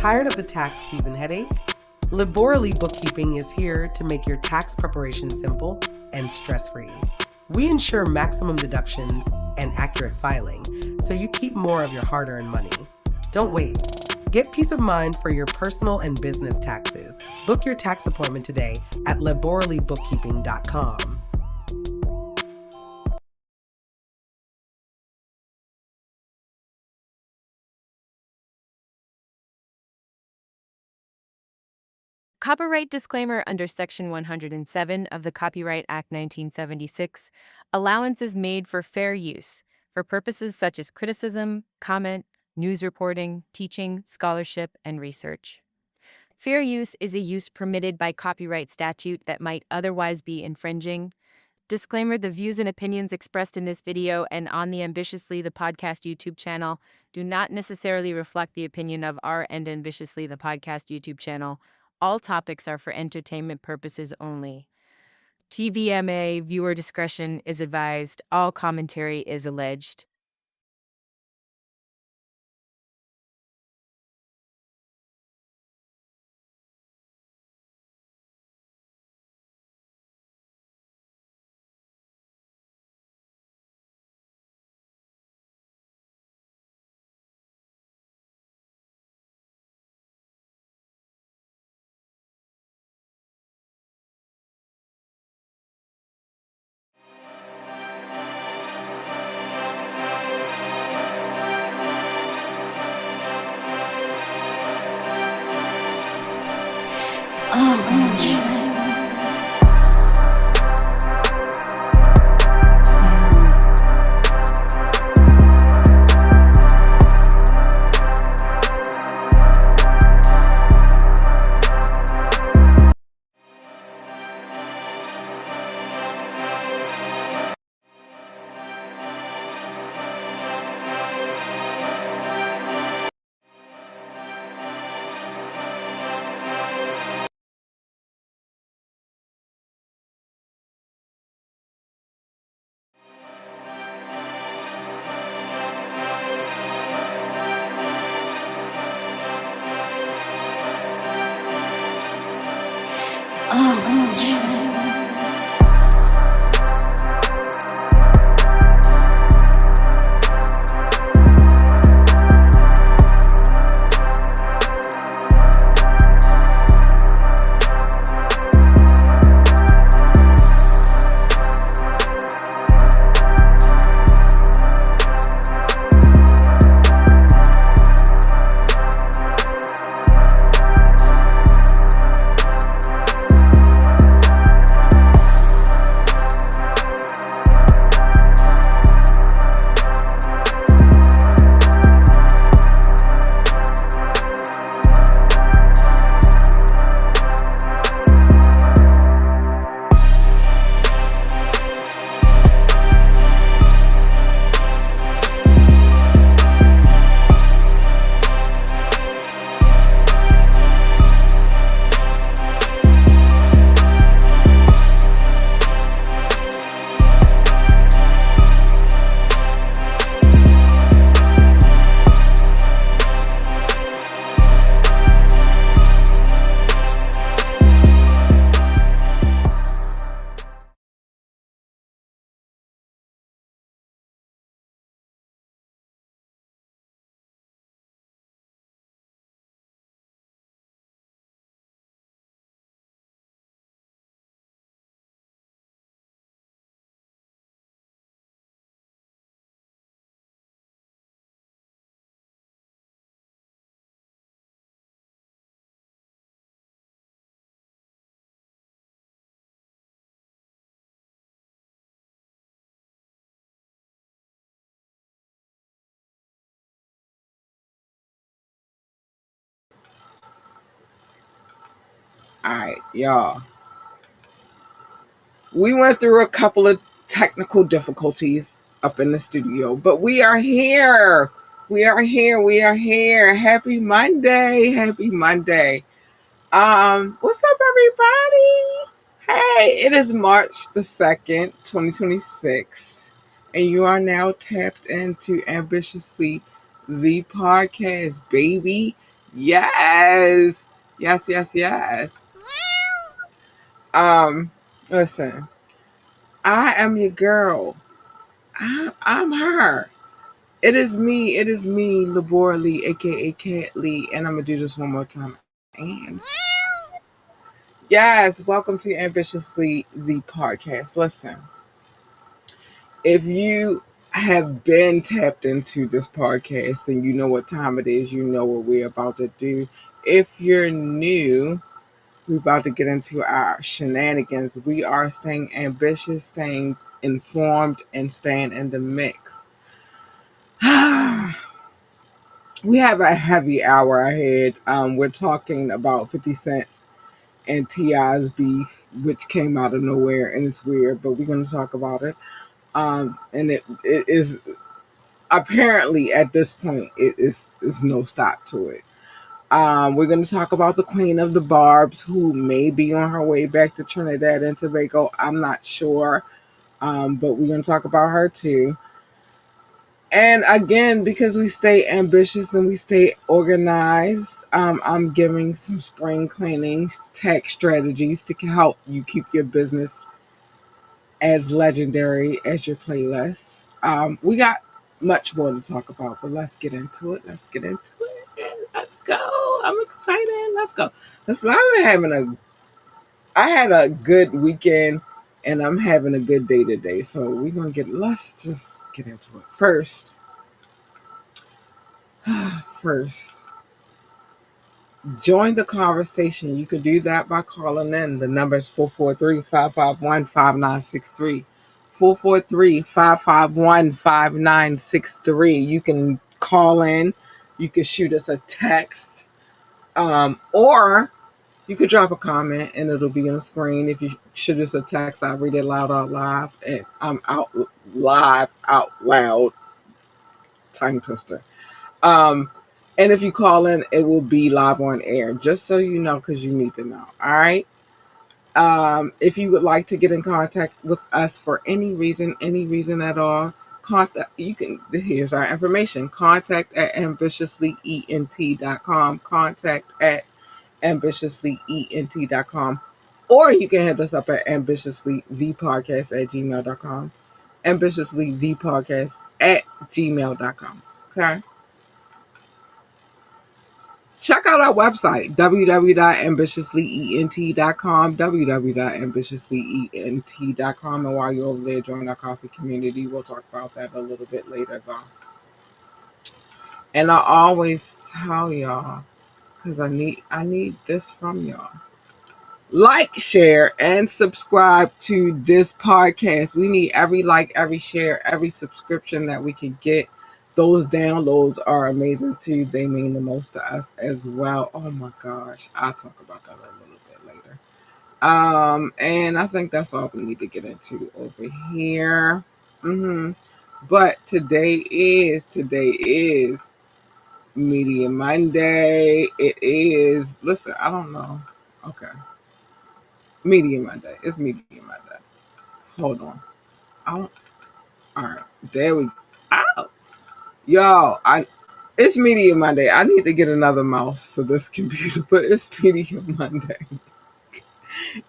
Tired of the tax season headache? Laborally Bookkeeping is here to make your tax preparation simple and stress-free. We ensure maximum deductions and accurate filing, so you keep more of your hard-earned money. Don't wait. Get peace of mind for your personal and business taxes. Book your tax appointment today at laborallybookkeeping.com. Copyright disclaimer under Section 107 of the Copyright Act 1976. Allowance is made for fair use for purposes such as criticism, comment, news reporting, teaching, scholarship, and research. Fair use is a use permitted by copyright statute that might otherwise be infringing. Disclaimer: the views and opinions expressed in this video and on the Ambitiously the Podcast YouTube channel do not necessarily reflect the opinion of our and Ambitiously the Podcast YouTube channel. All topics are for entertainment purposes only. TVMA, viewer discretion is advised. All commentary is alleged. All right, y'all. We went through a couple of technical difficulties up in the studio, but we are here. We are here. We are here. Happy Monday. Happy Monday. What's up, everybody? Hey, it is March the 2nd, 2026, and you are now tapped into Ambitiously the Podcast, baby. Yes. Yes, yes, yes. Um, Listen, I am your girl. I'm her. It is me, Labora Lee, aka Cat Lee, and I'm gonna do this one more time. And yes, welcome to Ambitiously the podcast. Listen, if you have been tapped into this podcast and you know what time it is, you know what we're about to do. If you're new, we're about to get into our shenanigans. We are staying ambitious, staying informed, and staying in the mix. We have a heavy hour ahead. We're talking about 50 Cent and T.I.'s beef, which came out of nowhere and it's weird, but we're going to talk about it. And it is apparently at this point, it is no stop to it. We're going to talk about the Queen of the Barbs, who may be on her way back to Trinidad and Tobago. I'm not sure, but we're going to talk about her too. And again, because we stay ambitious and we stay organized, I'm giving some spring cleaning tech strategies to help you keep your business as legendary as your playlist. We got much more to talk about, but let's get into it. Let's get into it. Let's go. I'm excited. Let's go. Listen, I had a good weekend and I'm having a good day today. So let's just get into it. First, join the conversation. You could do that by calling in. The number is 443-551-5963. 443-551-5963. You can call in. You can shoot us a text. Or you could drop a comment and it'll be on the screen. If you shoot us a text, I'll read it loud out live. And I'm out loud. Tongue twister. Um, and if you call in, it will be live on air, just so you know, because you need to know. All right. If you would like to get in contact with us for any reason at all, contact you can. Here's our information: contact at ambitiouslyent.com. Contact at ambitiouslyent.com, or you can hit us up at ambitiouslythepodcast@gmail.com. Ambitiouslythepodcast@gmail.com. Okay. Check out our website, www.ambitiouslyent.com, www.ambitiouslyent.com. And while you're over there, join our coffee community. We'll talk about that a little bit later, though. And I always tell y'all, because I need this from y'all. Like, share, and subscribe to this podcast. We need every like, every share, every subscription that we can get. Those downloads are amazing too. They mean the most to us as well. Oh my gosh. I'll talk about that a little bit later. And I think that's all we need to get into over here. But today is Media Monday. It is, listen, I don't know. Okay. Media Monday. It's Media Monday. Hold on. I don't. All right. There we go. Ow. Yo, it's Media Monday. I need to get another mouse for this computer, but it's Media Monday.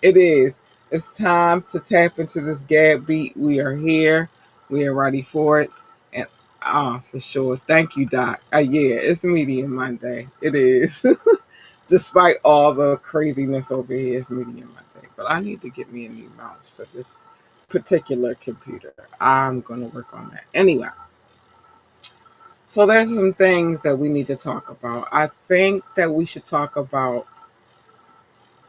It is. It's time to tap into this Gab beat. We are here. We are ready for it. And for sure. Thank you, Doc. Yeah, it's Media Monday. It is. Despite all the craziness over here, it's Media Monday. But I need to get me a new mouse for this particular computer. I'm going to work on that. Anyway, so there's some things that we need to talk about. I think that we should talk about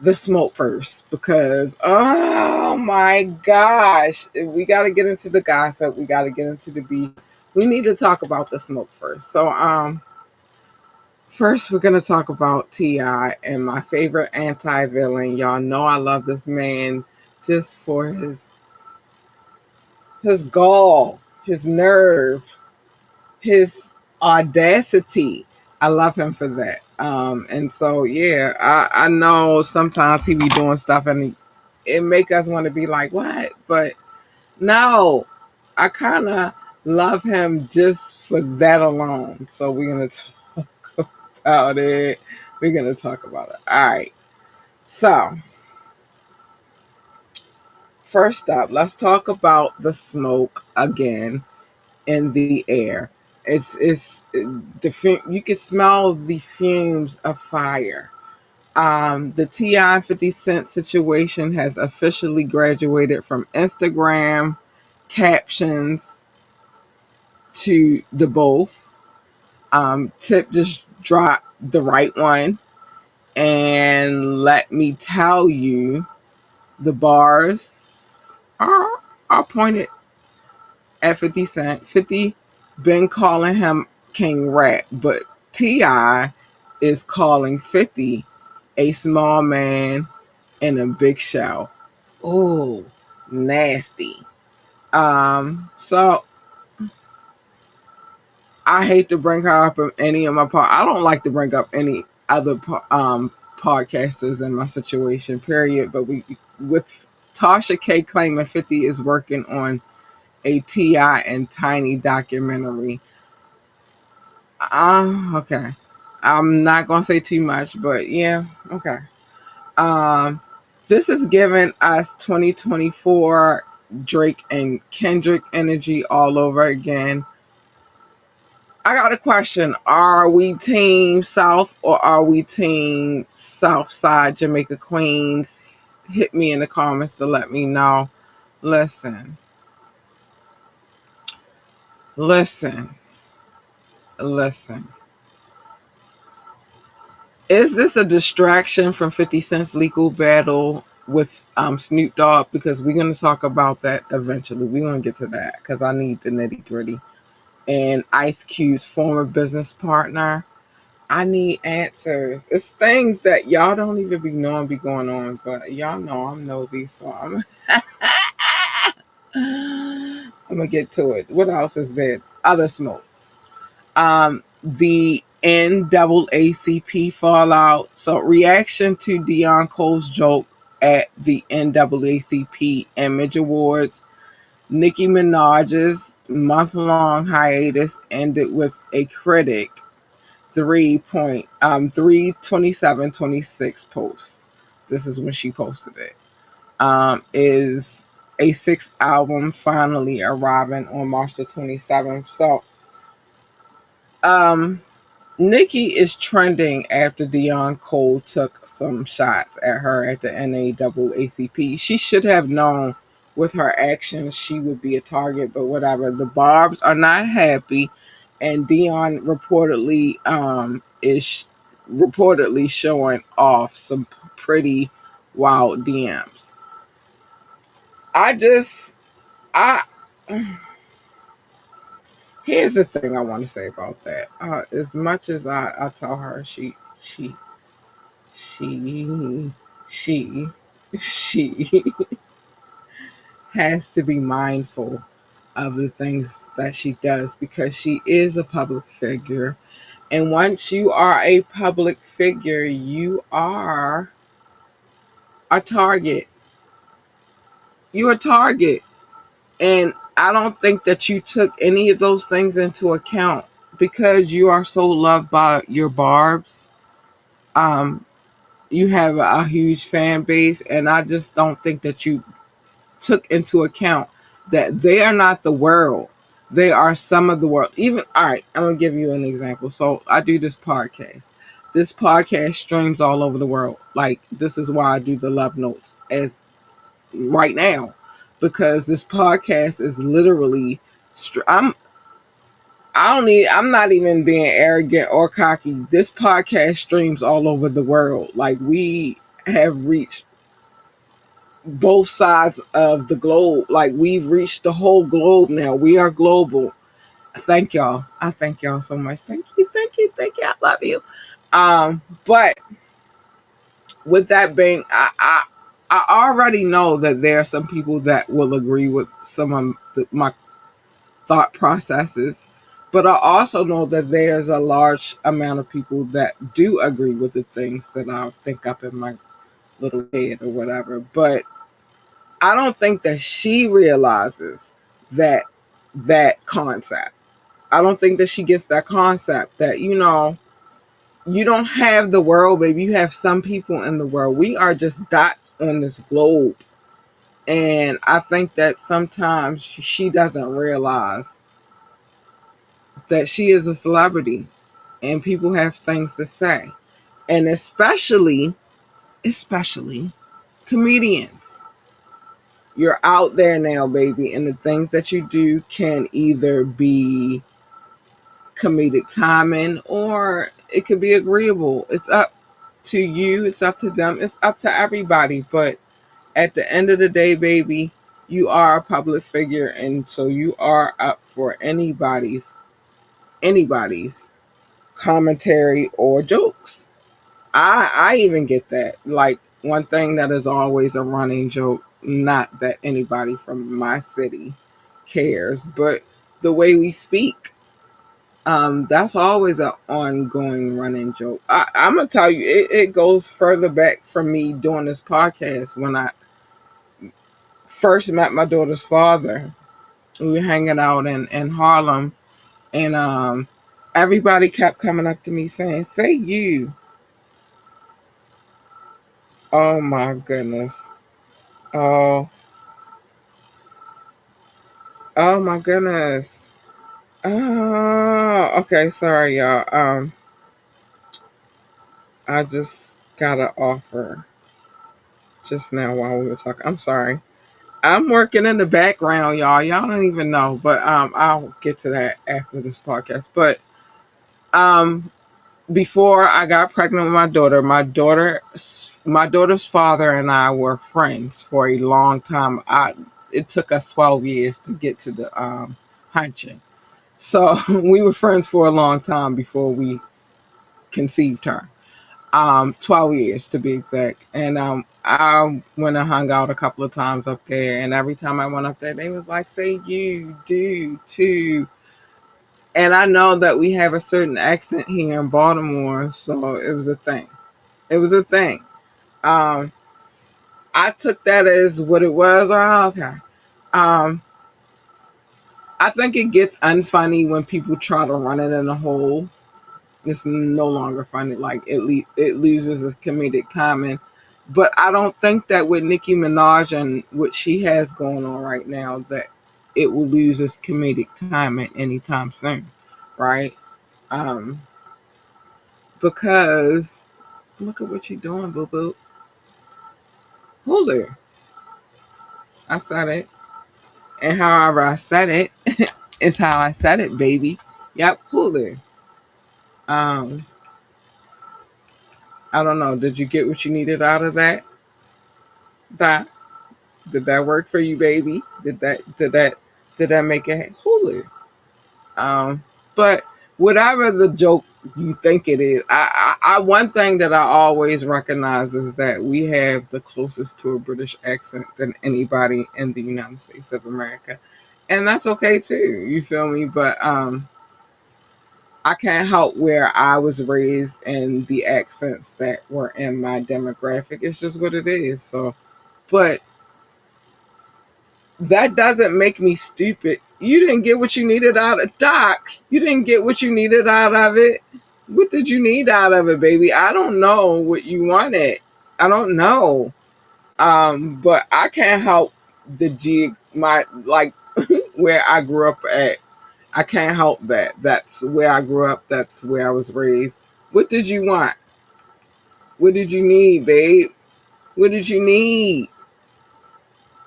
the smoke first because, oh my gosh, we got to get into the gossip. We got to get into the beef. We need to talk about the smoke first. So, first, we're going to talk about T.I. and my favorite anti-villain. Y'all know I love this man just for his gall, his nerve, his audacity. I love him for that. And so, yeah, I know sometimes he be doing stuff and it make us want to be like, what? But no, I kind of love him just for that alone. So we're going to talk about it. We're going to talk about it. All right. So, first up, let's talk about the smoke again in the air. You can smell the fumes of fire. The T.I. 50 Cent situation has officially graduated from Instagram captions to the both. Tip just dropped the right one. And let me tell you, the bars are pointed at 50 Cent. 50 been calling him King Rat, but T.I. is calling 50 a small man in a big show. Ooh, nasty. So I hate to bring her up in any of my I don't like to bring up any other podcasters in my situation, period. But with Tasha K claiming 50 is working on a T.I. and Tiny documentary. Okay. I'm not gonna say too much, but yeah, okay. Um, this is giving us 2024 Drake and Kendrick energy all over again. I got a question. Are we team South or are we team South Side Jamaica Queens? Hit me in the comments to let me know. Listen, listen, listen. Is this a distraction from 50 Cent's legal battle with Snoop Dogg? Because we're going to talk about that eventually. We're going to get to that because I need the nitty gritty. And Ice Cube's former business partner. I need answers. It's things that y'all don't even be knowing be going on, but y'all know I'm nosy, so I'm gonna get to it. What else is there? Other smoke. The NAACP fallout. So reaction to Deion Cole's joke at the NAACP Image Awards. Nicki Minaj's month-long hiatus ended with a critic 3/27/26 post. This is when she posted it. Is a sixth album finally arriving on March the 27th. So Nikki is trending after Deion Cole took some shots at her at the NAACP. She should have known with her actions she would be a target, but whatever. The Barbs are not happy, and Deion is reportedly showing off some pretty wild DMs. I just I Here's the thing I want to say about that. As much as I tell her she she she has to be mindful of the things that she does because she is a public figure. And once you are a public figure, you are a target. You're a target. And I don't think that you took any of those things into account because you are so loved by your Barbs. Um, you have a huge fan base, and I just don't think that you took into account that they are not the world. They are some of the world. Even, all right, I'm going to give you an example. So I do this podcast. This podcast streams all over the world. Like, this is why I do the love notes as right now, because this podcast is literally, I'm not even being arrogant or cocky. This podcast streams all over the world. Like, we have reached both sides of the globe. Like, we've reached the whole globe now. We are global. Thank y'all. I thank y'all so much. Thank you. Thank you. Thank you. I love you. But with that being, I already know that there are some people that will agree with some of my thought processes, but I also know that there's a large amount of people that do agree with the things that I think up in my little head or whatever. But I don't think that she realizes that concept. I don't think that she gets that concept that, You don't have the world, baby. You have some people in the world. We are just dots on this globe. And I think that sometimes she doesn't realize that she is a celebrity and people have things to say. And especially comedians. You're out there now, baby, and the things that you do can either be comedic timing or it could be agreeable. It's up to you, it's up to them, it's up to everybody. But at the end of the day, baby, you are a public figure, and so you are up for anybody's commentary or jokes. I even get that. Like, one thing that is always a running joke, not that anybody from my city cares, but the way we speak. That's always an ongoing running joke. I'm gonna tell you, it goes further back from me doing this podcast. When I first met my daughter's father, we were hanging out in Harlem, and everybody kept coming up to me saying, "Say you." Oh my goodness. Oh, oh my goodness. Oh, okay. Sorry, y'all. I just got an offer just now while we were talking. I'm sorry. I'm working in the background, y'all. Y'all don't even know, but I'll get to that after this podcast. But um, before I got pregnant with my daughter's father and I were friends for a long time. It took us 12 years to get to the hunching. So we were friends for a long time before we conceived her. 12 years to be exact. And I went and hung out a couple of times up there, and every time I went up there, they was like, "Say you do too." And I know that we have a certain accent here in Baltimore, so it was a thing. It was a thing. Um, I took that as what it was. Oh, okay. Um, I think it gets unfunny when people try to run it in a hole. It's no longer funny. Like, it loses its comedic timing. But I don't think that with Nicki Minaj and what she has going on right now, that it will lose its comedic timing anytime soon, right? Um, because look at what you're doing, boo boo. Hold it. I said it, and however I said it is how I said it, baby. Yep, Hulu. Um, I don't know. Did you get what you needed out of that? That did that work for you, baby? Did that make it Hulu? But whatever the joke you think it is, one thing that I always recognize is that we have the closest to a British accent than anybody in the United States of America, and that's okay too. You feel me? But I can't help where I was raised and the accents that were in my demographic. It's just what it is. So, but that doesn't make me stupid. You didn't get what you needed out of Doc. You didn't get what you needed out of it. What did you need out of it, baby? I don't know what you wanted. I don't know. But I can't help the my like where I grew up at. I can't help that. That's where I grew up. That's where I was raised. What did you want? What did you need, babe? What did you need?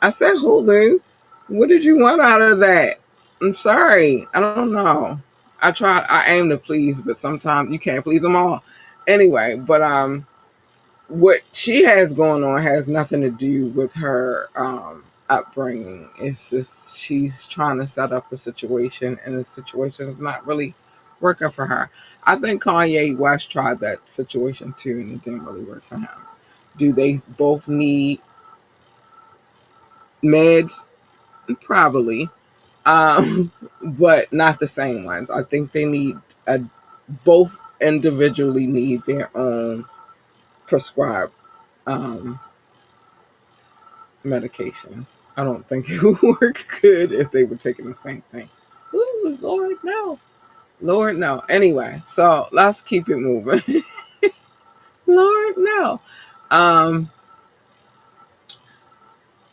I said, Hulu. What did you want out of that? I'm sorry. I don't know. I aim to please, but sometimes you can't please them all. Anyway, but what she has going on has nothing to do with her upbringing. It's just she's trying to set up a situation, and the situation is not really working for her. I think Kanye West tried that situation too, and it didn't really work for him. Do they both need meds? Probably, but not the same ones. I think they need both individually need their own prescribed um, medication. I don't think it would work good if they were taking the same thing. Ooh, Lord, no. Lord, no. Anyway, so let's keep it moving. Lord, no. Um,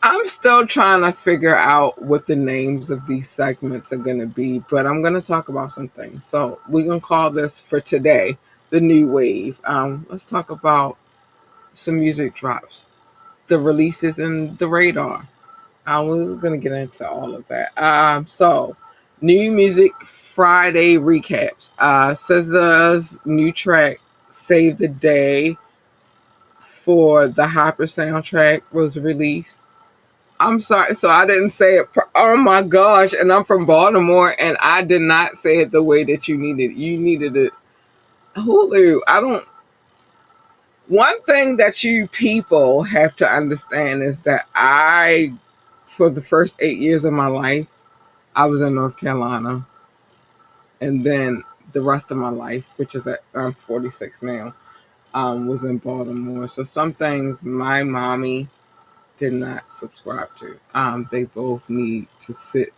I'm still trying to figure out what the names of these segments are going to be, but I'm going to talk about some things. So we're going to call this for today the new wave. Let's talk about some music drops, the releases, and the radar. We're going to get into all of that. So new music Friday recaps. SZA's new track "Save the Day" for the Hyper soundtrack was released. I'm sorry, so I didn't say it. Oh my gosh! And I'm from Baltimore, and I did not say it the way that you needed. You needed it. Hulu. I don't. One thing that you people have to understand is that for the first 8 years of my life, I was in North Carolina, and then the rest of my life, which is I'm 46 now, was in Baltimore. So some things my mommy did not subscribe to. They both need to sit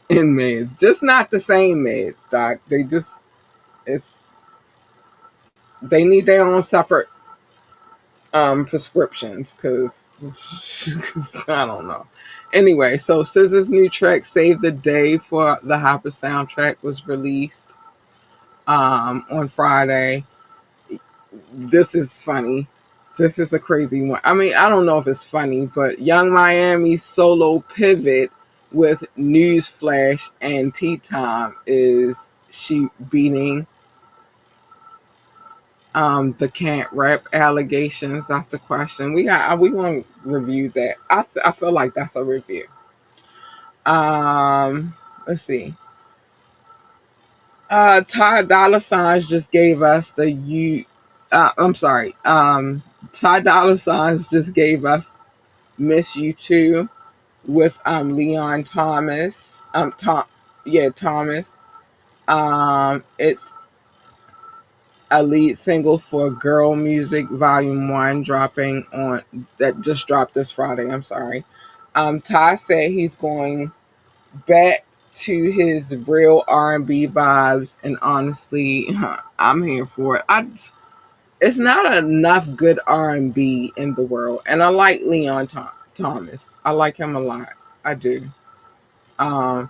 in meds, just not the same meds, doc. It's they need their own separate prescriptions because I don't know. Anyway, so SZA's new track "Save the Day" for the Hyper soundtrack was released on Friday. This is funny. This is a crazy one. I mean, I don't know if it's funny, but Young Miami's solo pivot with Newsflash and Tea Time is she beating the can't rap allegations? That's the question. We want to review that. I feel like that's a review. Let's see. Ty Dolla Signs just gave us the you. I'm sorry. Ty Dolla Signs just gave us "Miss You Too" with Leon Thomas. Thomas. It's a lead single for Girl Music Volume 1 dropping on that just dropped this Friday. I'm sorry. Ty said he's going back to his real R&B vibes, and honestly, I'm here for it. It's not enough good R&B in the world, and I like Leon Thomas. I like him a lot. I do. Um,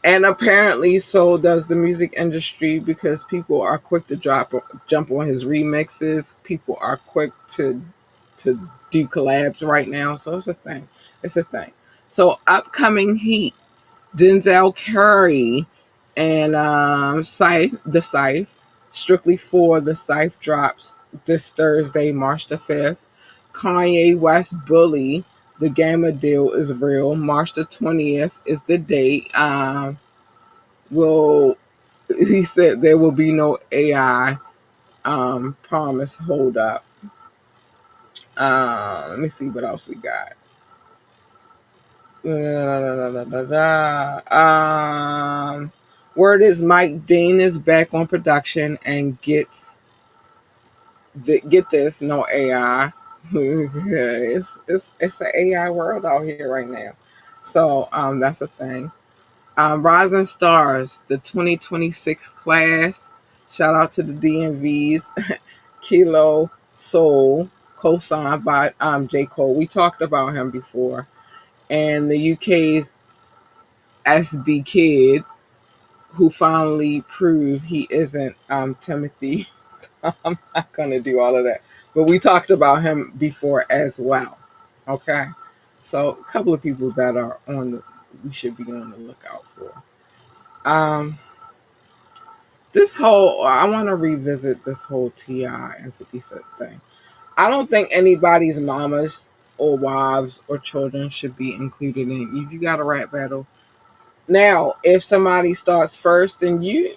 and apparently, so does the music industry because people are quick to jump on his remixes. People are quick to do collabs right now. So it's a thing. It's a thing. So upcoming heat, Denzel Curry and Scythe, strictly for the Scythe drops this Thursday, March the 5th. Kanye West Bully, the Gamma deal is real. March the 20th is the date. Will He said there will be no AI promise hold up. Let me see what else we got. Word is Mike Dean is back on production and get this, no AI. It's an AI world out here right now. So that's a thing. Rising Stars, the 2026 class. Shout out to the DMVs. Kilo Soul, co-signed by J. Cole. We talked about him before. And the UK's SD Kid, who finally proved he isn't Timothy. I'm not going to do all of that. But we talked about him before as well. Okay? So a couple of people that are we should be on the lookout for. I want to revisit this whole T.I. and 50 Cent thing. I don't think anybody's mamas or wives or children should be included in. If you got a rap battle, now if somebody starts first, then you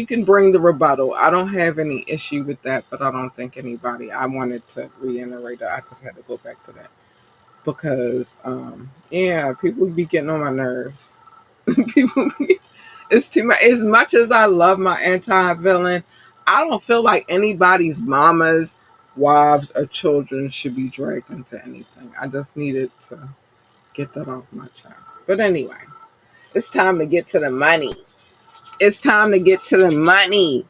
can bring the rebuttal. I don't have any issue with that, but I don't think anybody. I wanted to reiterate that. I just had to go back to that because people be getting on my nerves. people be, it's too much. As much as I love my anti-villain, I don't feel like anybody's mamas, wives, or children should be dragged into anything. I just needed to get that off my chest. But anyway, it's time to get to the money. It's time to get to the money.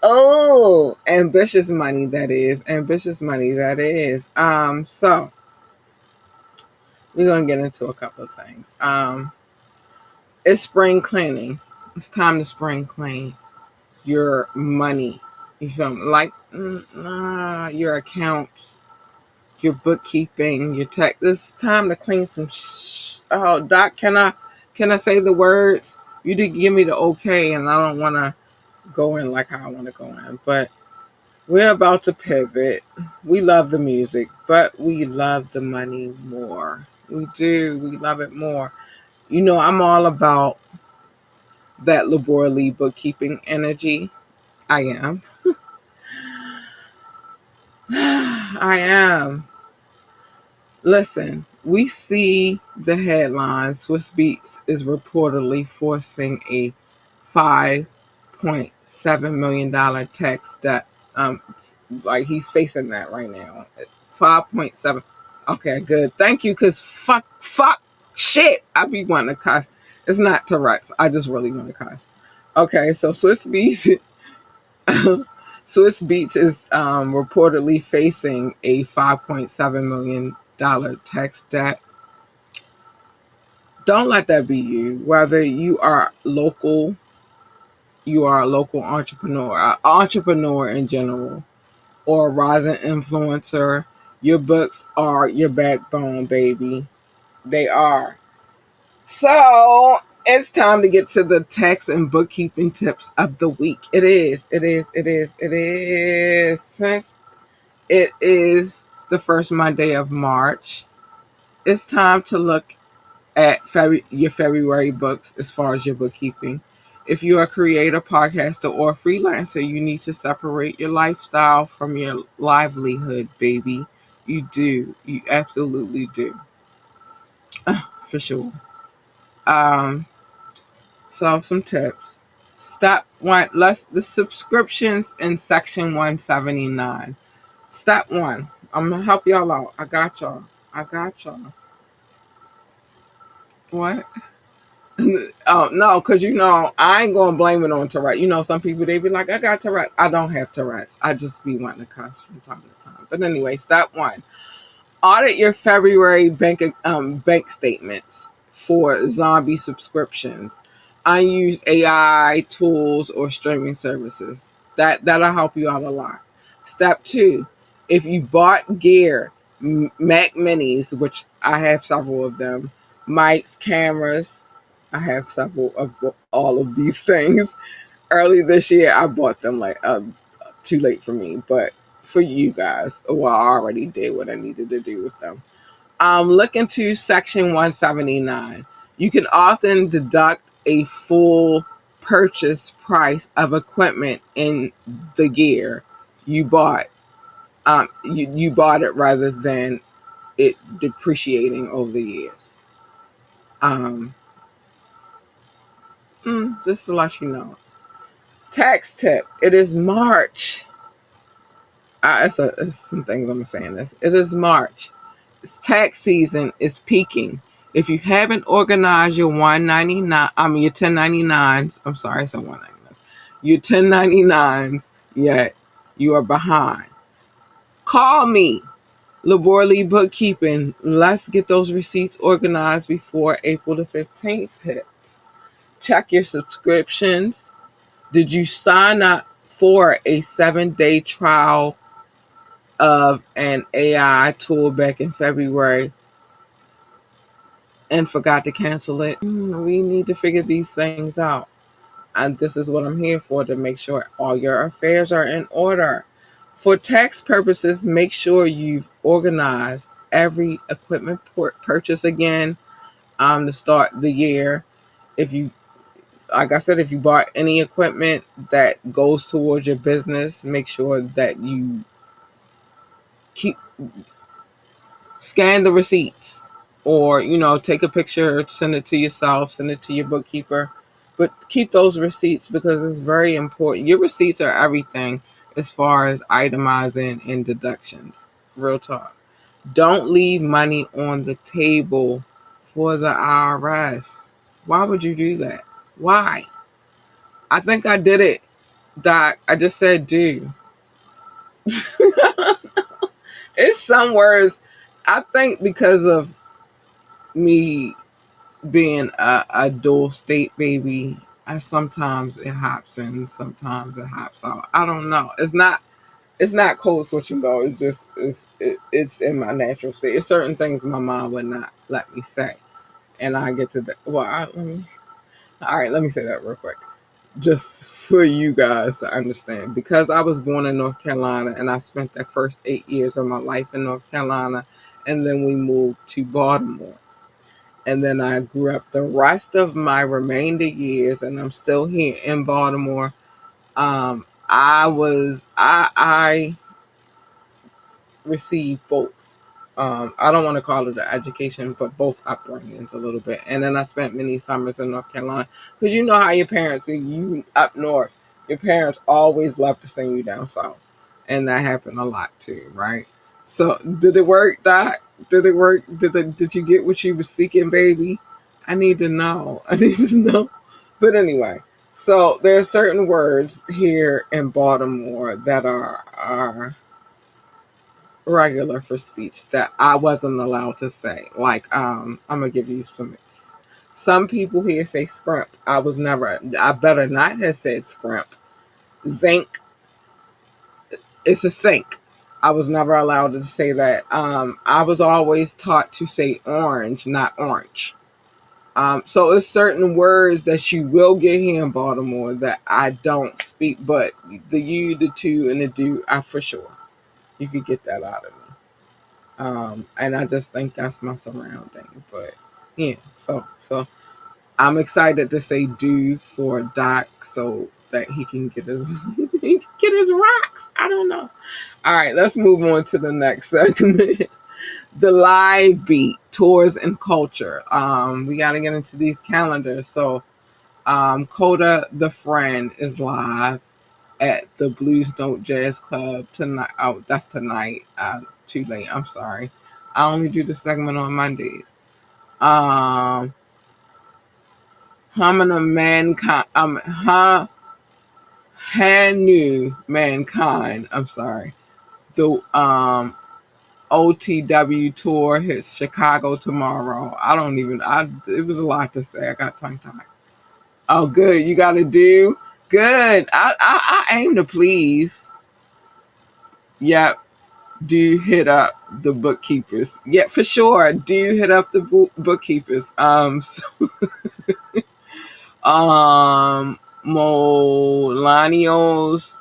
Oh, ambitious money that is. Ambitious money that is. So we're gonna get into a couple of things. It's spring cleaning. It's time to spring clean your money. You feel me? Like your accounts, your bookkeeping, your tech. It's time to clean some. Oh, Doc, can I say the words? You did give me the okay, and I don't want to go in like how I want to go in, but we're about to pivot. We love the music, but we love the money more. We do. We love it more. I'm all about that laboriously bookkeeping energy. I am. I am. Listen, we see the headline Swiss Beats is reportedly forcing a $5.7 million tax debt. Like he's facing that right now. 5.7. Okay, good. Thank you, because fuck, shit. I be wanting to cuss. It's not Tourette's. I just really want to cuss. Okay, so Swiss Beats Swiss Beats is reportedly facing a $5.7 million tax debt. Don't let that be you. Whether you are a local entrepreneur, an entrepreneur in general, or a rising influencer, your books are your backbone, baby. They are. So it's time to get to the tax and bookkeeping tips of the week. It is. It is. It is. It is. Since it is the first Monday of March, it's time to look at your February books as far as your bookkeeping. If you're a creator, podcaster, or freelancer, you need to separate your lifestyle from your livelihood, baby. You do. You absolutely do. For sure. Um, so some tips. Step one, the subscriptions in section 179. Step one. I'm gonna help y'all out. I got y'all. I got y'all. What? Oh no, because I ain't gonna blame it on Tourette. Some people they be like, I got Tourette. I don't have Tourette's. I just be wanting to cuss from time to time. But anyway, step one. Audit your February bank statements for zombie subscriptions, unused AI tools, or streaming services. That'll help you out a lot. Step two, if you bought gear, Mac Minis, which I have several of them, mics, cameras, I have several of all of these things. Early this year, I bought them too late for me, but for you guys, well, I already did what I needed to do with them. Look into section 179. You can often deduct a full purchase price of equipment in the gear you bought. You bought it rather than it depreciating over the years. Um, just to let you know. Tax tip. It is March. It's some things I'm saying this. It is March. It's tax season is peaking. If you haven't organized your 199, your 1099s, I'm sorry, I said 199s. Your 1099s yet, you are behind. Call me, Laboriously Bookkeeping. Let's get those receipts organized before April the 15th hits. Check your subscriptions. Did you sign up for a 7-day trial of an AI tool back in February and forgot to cancel it? We need to figure these things out. And this is what I'm here for, to make sure all your affairs are in order. For tax purposes, make sure you've organized every equipment purchase again to start the year. If you, like I said, if you bought any equipment that goes towards your business, make sure that you keep scan the receipts, or take a picture, send it to yourself, send it to your bookkeeper, but keep those receipts, because it's very important. Your receipts are everything as far as itemizing and deductions. Real talk. Don't leave money on the table for the IRS. Why would you do that? Why? I think I did it Doc, I just said do. It's some words, I think because of me being a dual state baby, I sometimes it hops in, sometimes it hops out. I don't know. It's not code switching though. It's just it's in my natural state. It's certain things my mom would not let me say, and I get to the well. All right, let me say that real quick, just for you guys to understand. Because I was born in North Carolina, and I spent the first 8 years of my life in North Carolina, and then we moved to Baltimore, and then I grew up the rest of my remainder years, and I'm still here in Baltimore. I received both. I don't want to call it the education, but both upbringings a little bit. And then I spent many summers in North Carolina, because you know how your parents, you up north, your parents always love to send you down south, and that happened a lot too, right? So did it work, Doc? Did it work? Did you get what you were seeking, baby? I need to know. I need to know. But anyway, so there are certain words here in Baltimore that are regular for speech that I wasn't allowed to say. Like, I'm gonna give you some people here say scrimp. I better not have said scrimp. Zinc, it's a sink. I was never allowed to say that. I was always taught to say orange, not orange. So it's certain words that you will get here in Baltimore that I don't speak, but the you, the to, and the do, I for sure. You could get that out of me. And I just think that's my surrounding. But yeah, so I'm excited to say do for Doc so that he can get his he can get his rocks. I don't know. All right, let's move on to the next segment. The live beat, tours and culture. We gotta get into these calendars. So Coda the Friend is live at the Blues Note Jazz Club tonight. Oh, that's tonight. Too late. I'm sorry. I only do the segment on Mondays. Um, Humming of Mankind. Hanu Mankind. I'm sorry. The OTW tour hits Chicago tomorrow. I don't even. It was a lot to say. I got tongue tied. Oh, good. You got to do good. I aim to please. Yep. Do hit up the bookkeepers. Yeah, for sure. Do hit up the bookkeepers. Molanios,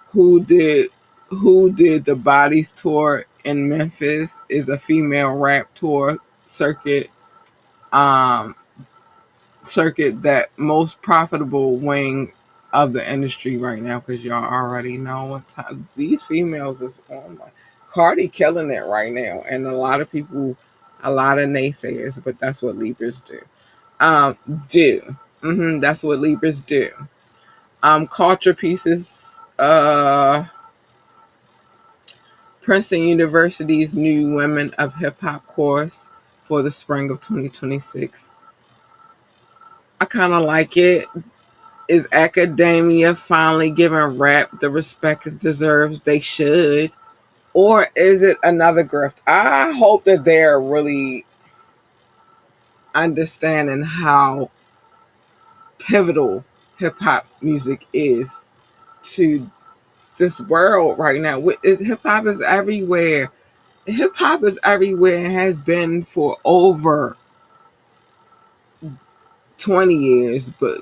who did who did the Bodies tour in Memphis, is a female rap tour circuit. Um, circuit that most profitable wing of the industry right now, because y'all already know what time these females is on. Like Cardi killing it right now, and a lot of naysayers, but that's what Libras do. Um, do that's what Libras do. Culture pieces. Princeton University's new Women of Hip Hop course for the spring of 2026. I kind of like it. Is academia finally giving rap the respect it deserves? They should. Or is it another grift? I hope that they're really understanding how pivotal hip hop music is to this world right now. Hip hop is everywhere. Hip hop is everywhere and has been for over 20 years, but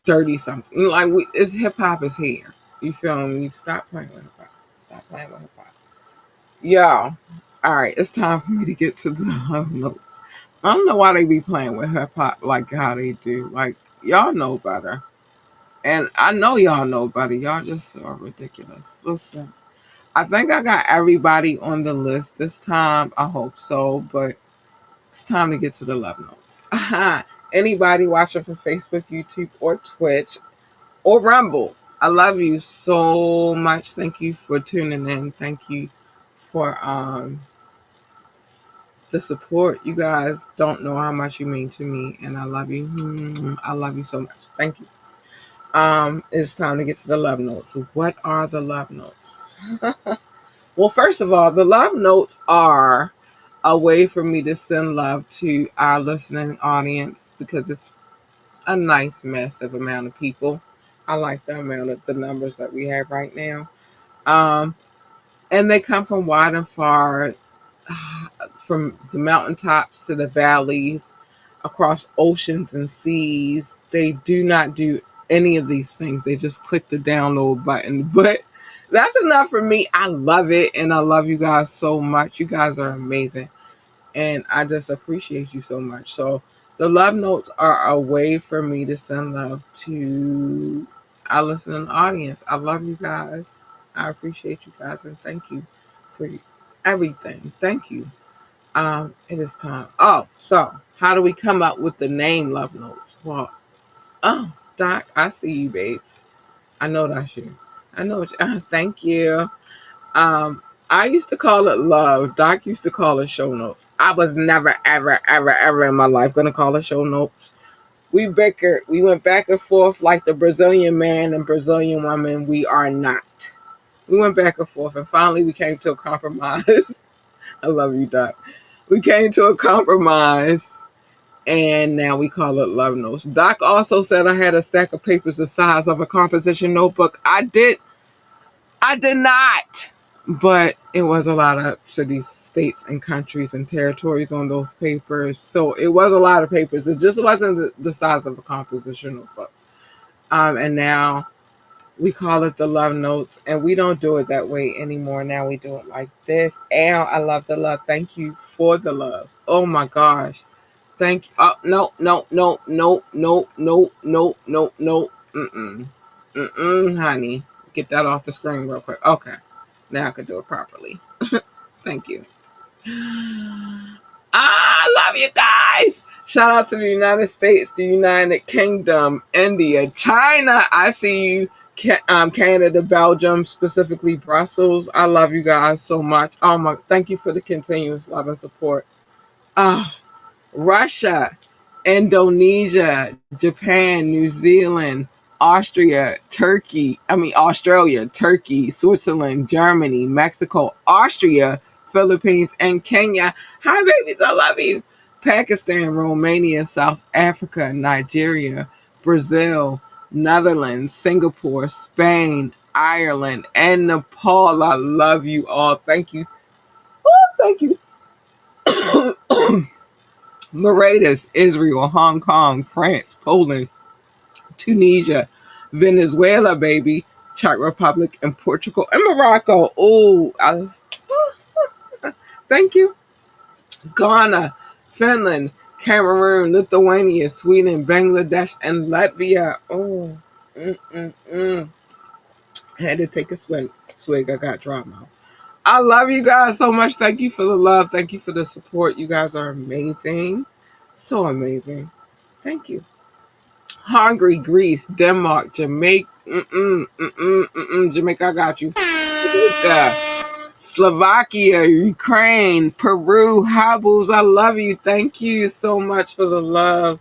30 something. Like, hip hop is here. You feel me? Stop playing with hip hop. Stop playing with hip hop. Yeah. All right, it's time for me to get to the love notes. I don't know why they be playing with hip hop like how they do. Like, y'all know better. And I know y'all know better. Y'all just so ridiculous. Listen, I think I got everybody on the list this time. I hope so, but it's time to get to the love notes. Anybody watching from Facebook, YouTube, or Twitch, or Rumble, I love you so much. Thank you for tuning in. Thank you for the support. You guys don't know how much you mean to me, and I love you. I love you so much. Thank you. It's time to get to the love notes. What are the love notes? Well, first of all, the love notes are a way for me to send love to our listening audience because it's a nice massive amount of people. I like the numbers that we have right now. Um, and they come from wide and far, from the mountaintops to the valleys, across oceans and seas. They do not do any of these things. They just click the download button. But that's enough for me. I love it, and I love you guys so much. You guys are amazing, and I just appreciate you so much. So the love notes are a way for me to send love to our listening audience. I love you guys. I appreciate you guys, and thank you for everything. Thank you. It is time. Oh, so how do we come up with the name Love Notes? Well, oh, Doc, I see you, babes. I know that's you. I know what you, thank you. Um, I used to call it love. Doc used to call it show notes. I was never, ever, ever, ever in my life gonna call it show notes. We bickered. We went back and forth like the Brazilian man and Brazilian woman. We are not. We went back and forth, and finally we came to a compromise. I love you, Doc. We came to a compromise, and now we call it love notes. Doc also said I had a stack of papers the size of a composition notebook. I did not. But it was a lot of cities, states, and countries and territories on those papers. So it was a lot of papers. It just wasn't the size of a composition notebook. And now we call it the love notes, and we don't do it that way anymore. Now we do it like this. And I love the love. Thank you for the love. Oh my gosh. Thank you. Oh, no, no, no, no, no, no, no, no, no. Mm-mm. Mm-mm, honey. Get that off the screen real quick. Okay. Now I can do it properly. Thank you. I love you guys. Shout out to the United States, the United Kingdom, India, China. I see you. Canada, Belgium, specifically Brussels. I love you guys so much. Oh my! Thank you for the continuous love and support. Ah, Russia, Indonesia, Japan, New Zealand, Australia, Turkey, Switzerland, Germany, Mexico, Austria, Philippines, and Kenya. Hi, babies, I love you. Pakistan, Romania, South Africa, Nigeria, Brazil, Netherlands, Singapore, Spain, Ireland, and Nepal. I love you all. Thank you. Oh, thank you. Mauritius, Israel, Hong Kong, France, Poland, Tunisia, Venezuela, baby, Czech Republic, and Portugal, and Morocco. Oh, thank you. Ghana, Finland, Cameroon, Lithuania, Sweden, Bangladesh, and Latvia. Oh, I had to take a swig. I got dry mouth. I love you guys so much. Thank you for the love. Thank you for the support. You guys are amazing. So amazing. Thank you. Hungary, Greece, Denmark, Jamaica, Jamaica, I got you. Slovakia, Ukraine, Peru, Habus, I love you. Thank you so much for the love,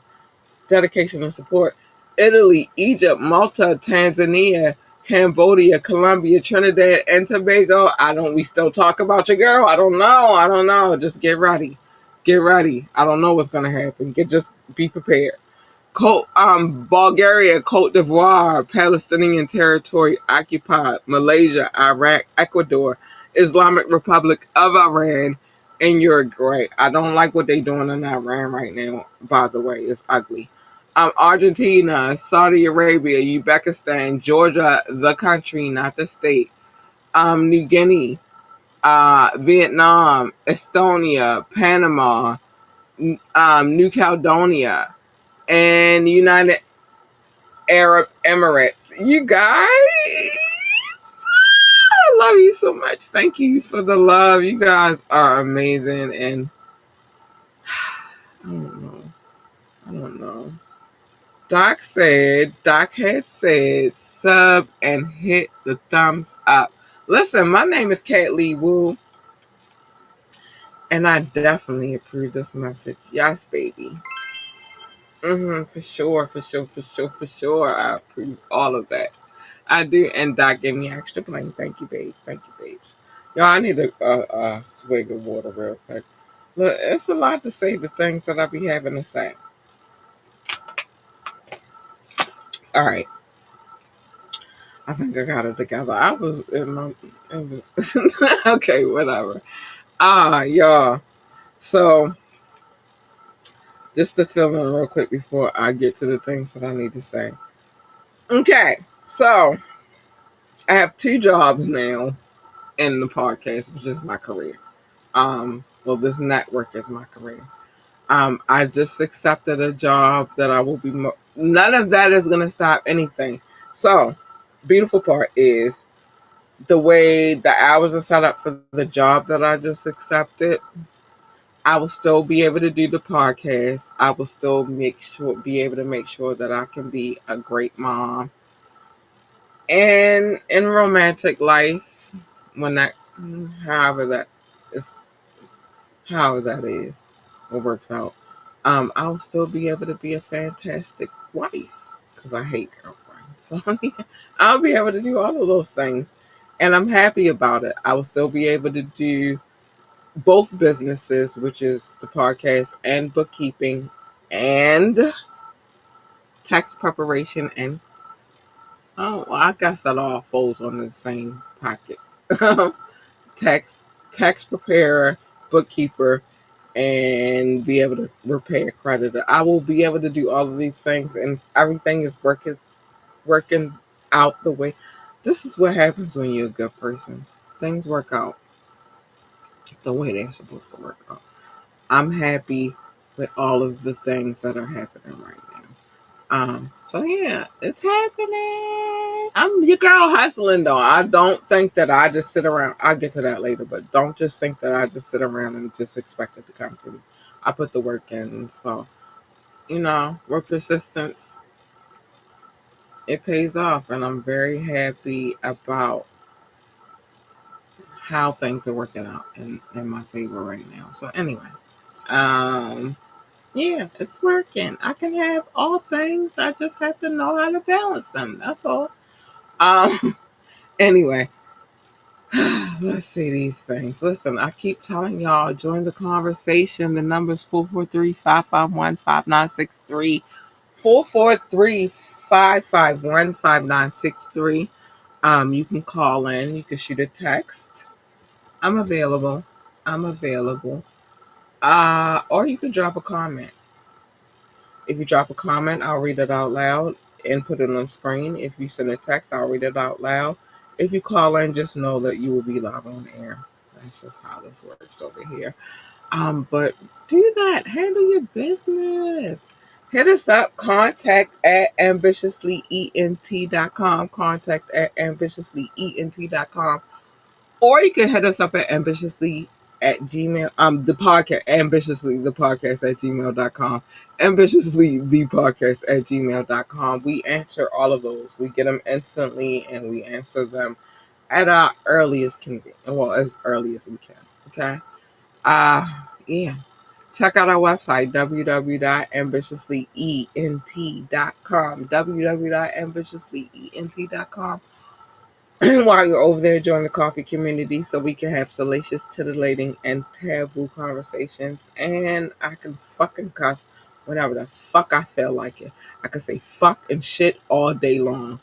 dedication, and support. Italy, Egypt, Malta, Tanzania, Cambodia, Colombia, Trinidad, and Tobago. We still talk about your girl? I don't know. Just get ready. Get ready. I don't know what's gonna happen. Just be prepared. Bulgaria, Cote d'Ivoire, Palestinian territory occupied, Malaysia, Iraq, Ecuador, Islamic Republic of Iran, and Uruguay. I don't like what they're doing in Iran right now, by the way. It's ugly. Argentina, Saudi Arabia, Uzbekistan, Georgia, the country, not the state. New Guinea, Vietnam, Estonia, Panama, New Caledonia, and United Arab Emirates. You guys, I love you so much. Thank you for the love. You guys are amazing. And I don't know. I don't know. Doc had said, sub and hit the thumbs up. Listen, my name is Kat Lee Wu, and I definitely approve this message. Yes, baby. For sure, for sure, for sure, for sure. I approve all of that. I do, and Doc gave me extra bling. Thank you, babes. Thank you, babes. Yo, I need a swig of water real quick. Look, it's a lot to say the things that I be having to say. All right, I think I got it together. I was in my okay, whatever. Y'all. So just to fill in real quick before I get to the things that I need to say. Okay, so I have two jobs now in the podcast, which is my career. Well, this network is my career. I just accepted a job that I will be. None of that is going to stop anything. So, beautiful part is the way the hours are set up for the job that I just accepted. I will still be able to do the podcast. I will still be able to make sure that I can be a great mom. And in romantic life, when that, however that is, however that is, or works out, I'll still be able to be a fantastic wife because I hate girlfriends. So I'll be able to do all of those things, and I'm happy about it. I will still be able to do both businesses, which is the podcast and bookkeeping and tax preparation. And oh, well, I guess that all falls on the same pocket. tax tax preparer, bookkeeper, and be able to repay a creditor. I will be able to do all of these things, and everything is working out the way. This is what happens when you're a good person. Things work out the way they're supposed to work out. I'm happy with all of the things that are happening right now. So yeah, it's happening. I'm your girl hustling though. I don't think that I just sit around. I'll get to that later, but don't just think that I just sit around and just expect it to come to me. I put the work in, so with persistence, it pays off, and I'm very happy about how things are working out in my favor right now. So anyway, um, yeah, it's working. I can have all things. I just have to know how to balance them. That's all. Um, anyway, let's see these things. Listen, I keep telling y'all, join the conversation. The number's 443-551-5963. 443-551-5963. You can call in, you can shoot a text. I'm available. I'm available. Or you can drop a comment. If you drop a comment, I'll read it out loud and put it on screen. If you send a text, I'll read it out loud. If you call in, just know that you will be live on air. That's just how this works over here. But do that. Handle your business. Hit us up. Contact at ambitiouslyent.com. Contact at ambitiouslyent.com. Or you can hit us up at ambitiously at gmail the podcast ambitiously the podcast at gmail.com, ambitiously the podcast at gmail.com. We answer all of those. We get them instantly, and we answer them at our earliest convenience, well, as early as we can. Okay. Yeah, check out our website www.ambitiouslyent.com, www.ambitiouslyent.com. While you're over there, join the coffee community so we can have salacious, titillating, and taboo conversations. And I can fucking cuss whenever the fuck I feel like it. I can say fuck and shit all day long.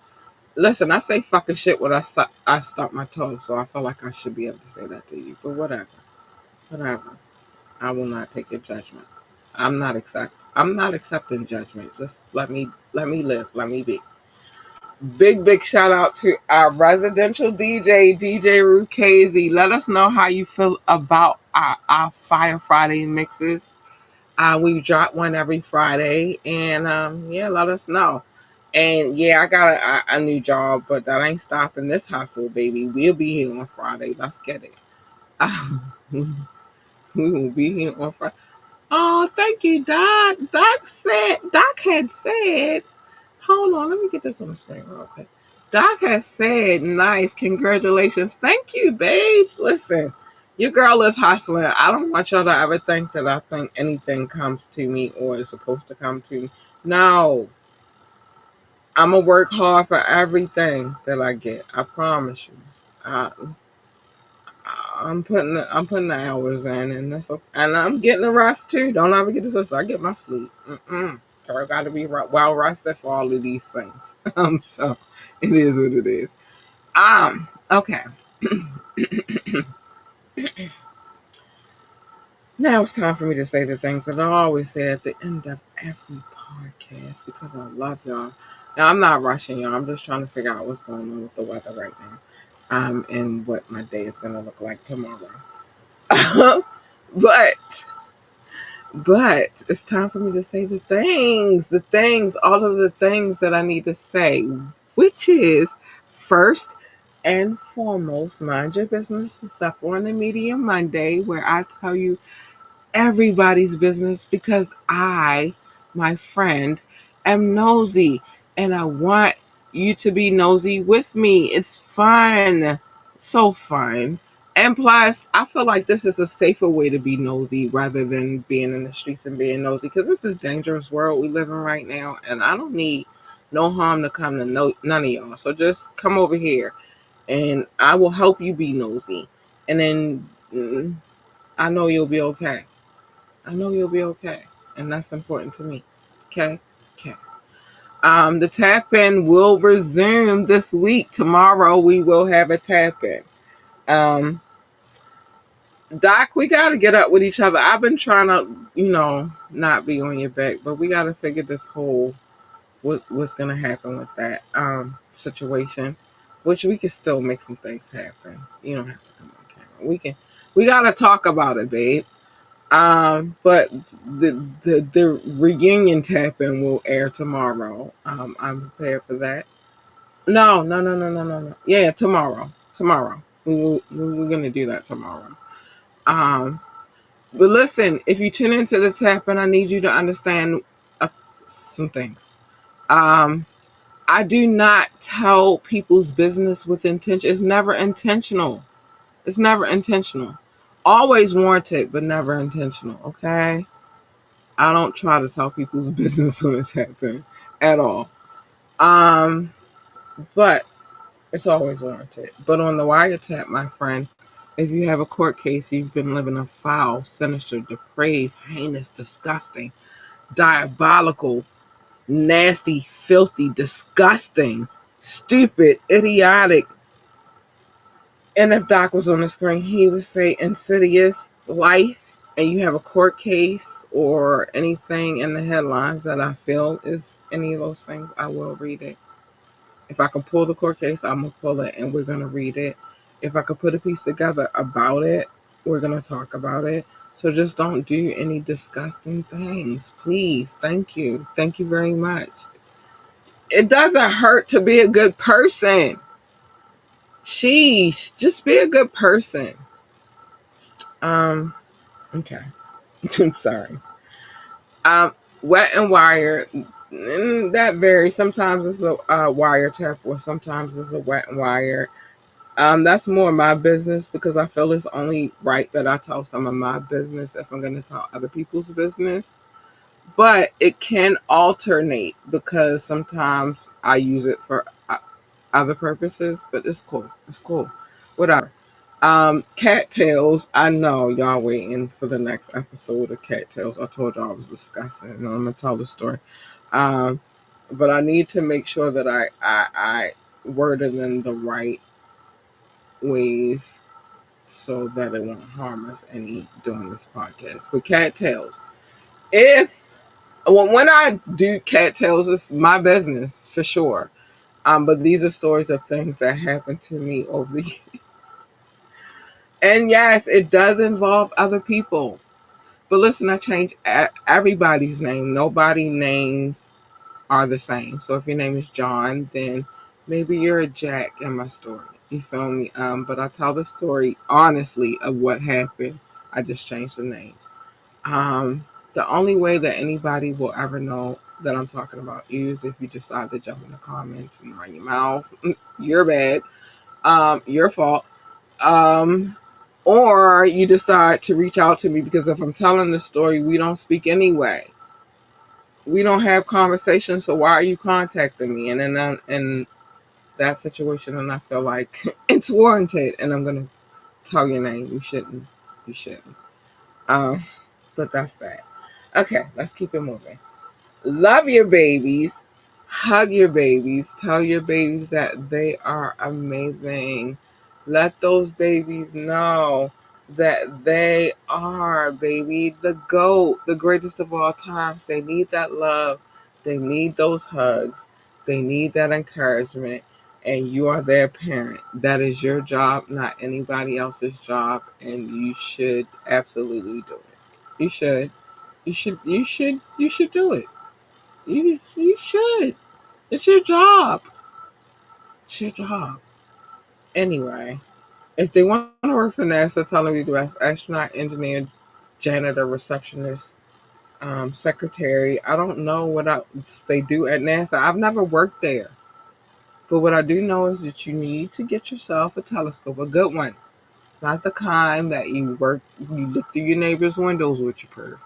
Listen, I say fucking shit when I stump my toe, so I feel like I should be able to say that to you. But whatever, whatever. I will not take your judgment. I'm not accepting judgment. Just let me live. Let me be. Big shout out to our residential DJ Rukazi. Let us know how you feel about our Fire Friday mixes. We drop one every Friday, and yeah, let us know. And yeah, I got a new job, but that ain't stopping this hustle, baby. We'll be here on Friday. Let's get it. We will be here on Friday. Oh, thank you, Doc. Doc had said, hold on, let me get this on the screen real quick. Doc has said, nice, congratulations. Thank you, babes. Listen, your girl is hustling. I don't want y'all to ever think that I think anything comes to me or is supposed to come to me. No. I'm gonna work hard for everything that I get. I promise you. I, I'm putting the hours in, and that's okay. And I'm getting the rest too. Don't ever get this. I get my sleep. I got to be well rested for all of these things. So it is what it is. Okay. Now it's time for me to say the things that I always say at the end of every podcast because I love y'all. Now I'm not rushing y'all. I'm just trying to figure out what's going on with the weather right now, and what my day is gonna look like tomorrow. but But it's time for me to say all of the things that I need to say, which is first and foremost, mind your business, except for on the Media Monday, where I tell you everybody's business because I, my friend, am nosy and I want you to be nosy with me. It's fun. So fun. And plus, I feel like this is a safer way to be nosy rather than being in the streets and being nosy because this is a dangerous world we live in right now. And I don't need no harm to come to none of y'all. So just come over here and I will help you be nosy. And then I know you'll be okay. I know you'll be okay. And that's important to me. Okay? Okay. The tap in will resume this week. Tomorrow we will have a tap in. Um, Doc, we got to get up with each other. I've been trying to, not be on your back, but we got to figure this whole what's going to happen with that situation, which we can still make some things happen. You don't have to come on camera. We got to talk about it, babe. But the reunion tapping will air tomorrow. I'm prepared for that. No. Yeah, tomorrow. Tomorrow. We're gonna do that tomorrow. Um, but listen, if you tune into the tapping, I need you to understand some things. Um, I do not tell people's business with intention. It's never intentional. It's never intentional. Always warranted, but never intentional. Okay. I don't try to tell people's business when it's happening at all. But it's always warranted. But on the wiretap, my friend, if you have a court case, you've been living a foul, sinister, depraved, heinous, disgusting, diabolical, nasty, filthy, disgusting, stupid, idiotic. And if Doc was on the screen, he would say insidious life, and you have a court case or anything in the headlines that I feel is any of those things, I will read it. If I can pull the court case, I'm going to pull it and we're going to read it. If I could put a piece together about it, we're going to talk about it. So just don't do any disgusting things. Please. Thank you. Thank you very much. It doesn't hurt to be a good person. Sheesh. Just be a good person. Okay. I'm sorry. Wet and wire. That varies. Sometimes it's a wire tap or sometimes it's a wet and wire. That's more my business because I feel it's only right that I tell some of my business if I'm going to tell other people's business. But it can alternate because sometimes I use it for other purposes, but it's cool. It's cool. Whatever. Cattails. I know y'all waiting for the next episode of Cattails. I told y'all I was disgusting, and I'm gonna tell the story. Um, but I need to make sure that I worded in the right ways so that it won't harm us any doing this podcast. But cattails. When I do cattails, it's my business for sure. But these are stories of things that happened to me over the years. And yes, it does involve other people. But listen, I change everybody's name. Nobody names are the same. So if your name is John, then maybe you're a Jack in my story. You feel me? But I tell the story honestly of what happened. I just changed the names. The only way that anybody will ever know that I'm talking about you is if you decide to jump in the comments and run your mouth. You're bad. Your fault. Um, or you decide to reach out to me because if I'm telling the story, we don't speak anyway. we don't have conversations, so why are you contacting me? And then in that situation, and I feel like it's warranted, and I'm gonna tell your name. You shouldn't. You shouldn't. Um, but that's that. Okay, let's keep it moving. Love your babies. Hug your babies. Tell your babies that they are amazing. Let those babies know that they are, baby, the GOAT, the greatest of all times. They need that love. They need those hugs. They need that encouragement. And you are their parent. That is your job, not anybody else's job. And you should absolutely do it. You should. You should do it. You should. It's your job. It's your job. Anyway, if they want to work for NASA, tell them you do as astronaut, engineer, janitor, receptionist, secretary. I don't know what else they do at NASA. I've never worked there. But what I do know is that you need to get yourself a telescope, a good one. Not the kind that you look through your neighbor's windows with your perv.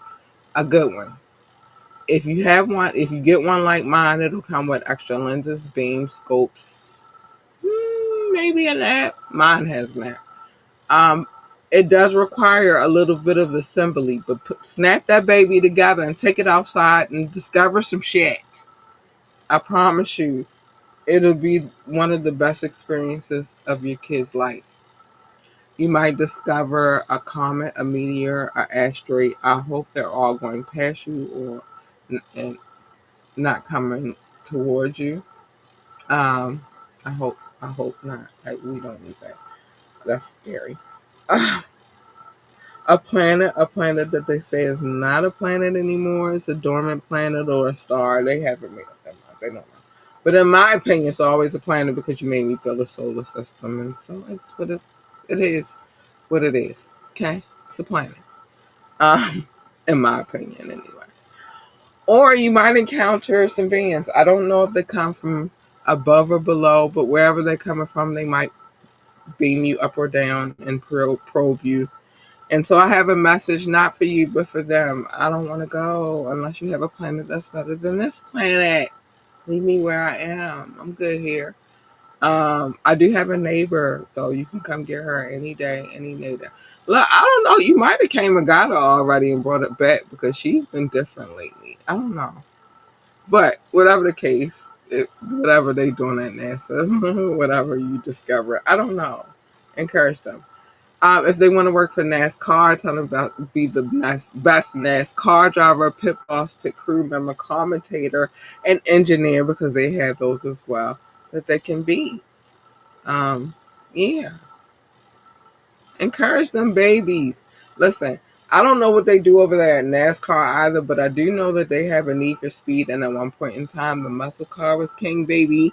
A good one. If you have one, if you get one like mine, it'll come with extra lenses, beams, scopes, maybe an app. Mine has an app. Um, it does require a little bit of assembly, but snap that baby together and take it outside and discover some shit. I promise you, it'll be one of the best experiences of your kid's life. You might discover a comet, a meteor, an asteroid. I hope they're all going past you and not coming towards you. Um, I hope not. Like, we don't need that. That's scary. A planet that they say is not a planet anymore. It's a dormant planet or a star. They haven't made up their mind. They don't know. But in my opinion, it's always a planet because you made me build a solar system, and so it's what it is. What it is. Okay, it's a planet. Um, in my opinion, anyway. Or you might encounter some beings. I don't know if they come from above or below, but wherever they're coming from, they might beam you up or down and probe you. And so I have a message not for you, but for them. I don't want to go unless you have a planet that's better than this planet. Leave me where I am. I'm good here. I do have a neighbor, though. You can come get her any day, any neighbor. Look, I don't know. You might have came and got her already and brought it back because she's been different lately. I don't know. But whatever the case, whatever they doing at NASA, whatever you discover, I don't know. Encourage them. If they want to work for NASCAR, tell them about be the best NASCAR driver, pit boss, pit crew member, commentator, and engineer because they have those as well that they can be. Um, yeah, encourage them babies. Listen, I don't know what they do over there at NASCAR either, but I do know that they have a need for speed. And at one point in time, the muscle car was king, baby.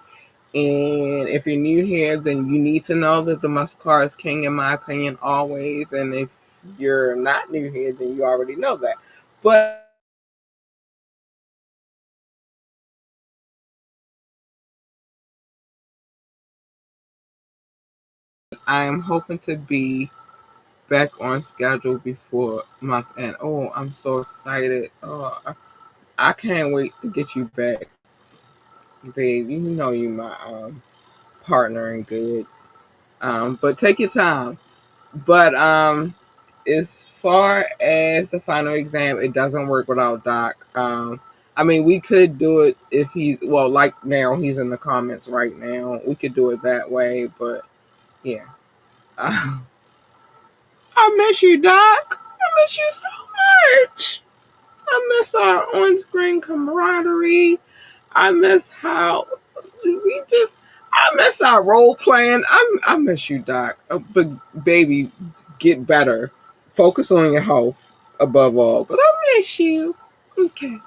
And if you're new here, then you need to know that the muscle car is king, in my opinion, always. And if you're not new here, then you already know that. But I am hoping to be back on schedule before month end. Oh, I'm so excited. Oh, I can't wait to get you back, babe. You know you my partner in good. But take your time. But as far as the final exam, it doesn't work without Doc. I mean, we could do it if he's well, like now he's in the comments right now. We could do it that way, but yeah. I miss you, Doc. I miss you so much. I miss our on-screen camaraderie. I miss how we just. I miss our role playing. I miss you, Doc. But baby, get better. Focus on your health above all. But I miss you. Okay.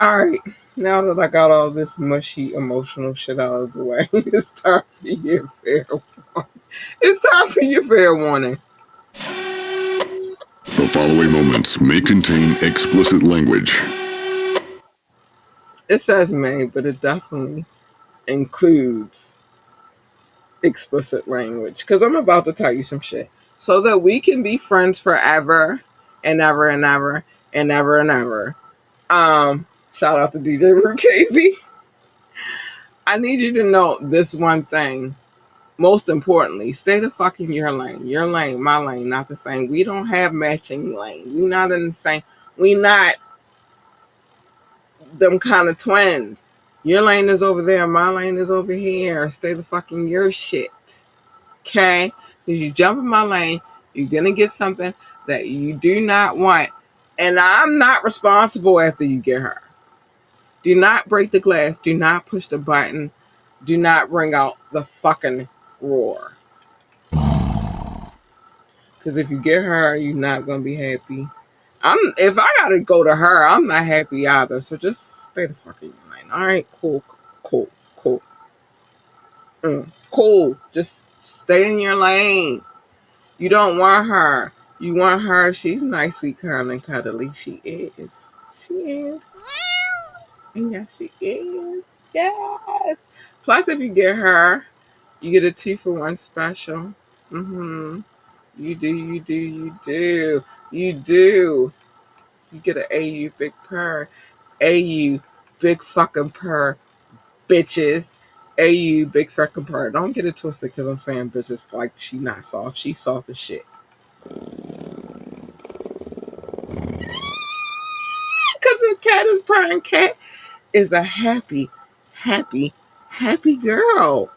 All right. Now that I got all this mushy emotional shit out of the way, it's time for your fair warning. It's time for your fair warning. The following moments may contain explicit language. It says may, but it definitely includes explicit language because I'm about to tell you some shit so that we can be friends forever and ever and ever and ever and ever. Shout out to DJ Casey. I need you to know this one thing. Most importantly, stay the fuck in your lane. Your lane, my lane, not the same. We don't have matching lanes. We not in the same. We not them kind of twins. Your lane is over there. My lane is over here. Stay the fuck in your shit. Okay? Because you jump in my lane, you're going to get something that you do not want. And I'm not responsible after you get hurt. Do not break the glass. Do not push the button. Do not bring out the fucking roar. Because if you get her, you're not gonna be happy. If I gotta go to her, I'm not happy either. So just stay the fuck in your lane. All right, cool, cool, cool, cool. Just stay in your lane. You don't want her. You want her. She's nicely kind and cuddly. She is. She is. And yes, she is. Yes. Plus, if you get her, you get a 2-for-1 special. You do, you do, you do. You do. You get an AU big purr. AU big fucking purr, bitches. AU big fucking purr. Don't get it twisted because I'm saying bitches like she not soft. She soft as shit. Because the cat is purring. Cat is a happy, happy, happy girl.